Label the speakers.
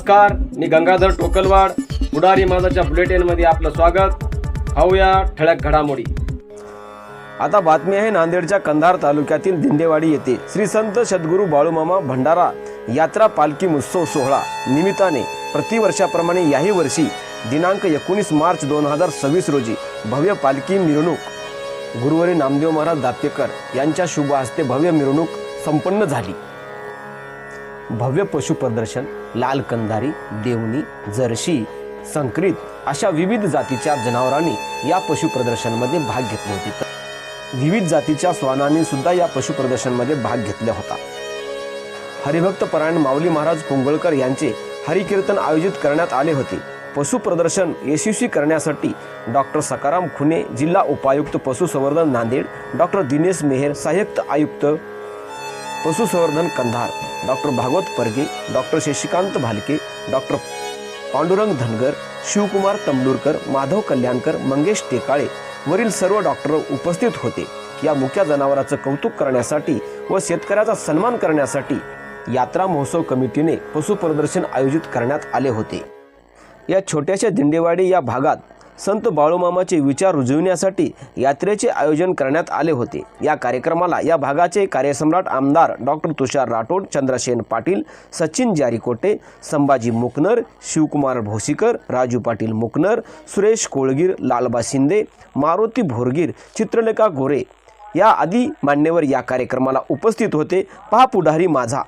Speaker 1: नमस्कार, मी गंगाधर टोकलवाड. पुढारी माझाच्या बुलेटिनमध्ये आपलं स्वागत. पाहूया ठळक घडामोडी. आता बातमी आहे नांदेडच्या कंधार तालुक्यातील दिंडेवाडी येथे श्री संत सद्गुरू बाळूमामा भंडारा यात्रा पालखी महोत्सव सोहळा निमित्ताने प्रतिवर्षाप्रमाणे याही वर्षी दिनांक 19 मार्च 2026 रोजी भव्य पालखी मिरवणूक गुरुवारी नामदेव महाराज दातेकर यांच्या शुभ हस्ते भव्य मिरवणूक संपन्न झाली. भव्य पशु प्रदर्शन, लाल कंधारी, देवणी, जर्सी, संकरित अशा विविध जातीच्या जनावरांनी या पशु प्रदर्शनमध्ये भाग घेतले होते. विविध जातीच्या श्वानांनी सुद्धा या पशु प्रदर्शनमध्ये भाग घेतला होता. हरिभक्त परायण माऊली महाराज पोंगळकर यांचे हरिकीर्तन आयोजित करण्यात आले होते. पशु प्रदर्शन यशस्वी करण्यासाठी डॉक्टर सकाराम खुने, जिल्हा उपायुक्त पशुसंवर्धन नांदेड, डॉक्टर दिनेश मेहर, सहाय्यक आयुक्त पशुसंवर्धन कंधार, डॉक्टर भागवत परगे, डॉक्टर शशिकांत भालके, डॉक्टर पांडुरंग धनगर, शिवकुमार तंबलूरकर, माधव कल्याणकर, मंगेश टेकाळे वरील सर्व डॉक्टर उपस्थित होते. या मुख्य जनावरांचं कौतुक करण्यासाठी व शेतकऱ्याचा सन्मान करण्यासाठी यात्रा महोत्सव कमिटीने पशु प्रदर्शन आयोजित करण्यात आले होते. या छोट्याशा दिंडेवाडी या भागात संत बाळूमामाचे विचार रुजविण्यासाठी यात्रेचे आयोजन करण्यात आले होते. या कार्यक्रमाला या भागाचे कार्यसम्राट आमदार डॉक्टर तुषार राठोड, चंद्रसेन पाटील, सचिन जारीकोटे, संभाजी मुकनर, शिवकुमार भोसीकर, राजू पाटील मुकनर, सुरेश कोळगीर, लालबा शिंदे, मारुती भोरगीर, चित्रलेखा गोरे या आदी मान्यवर या कार्यक्रमाला उपस्थित होते. पहा पुढारी माझा.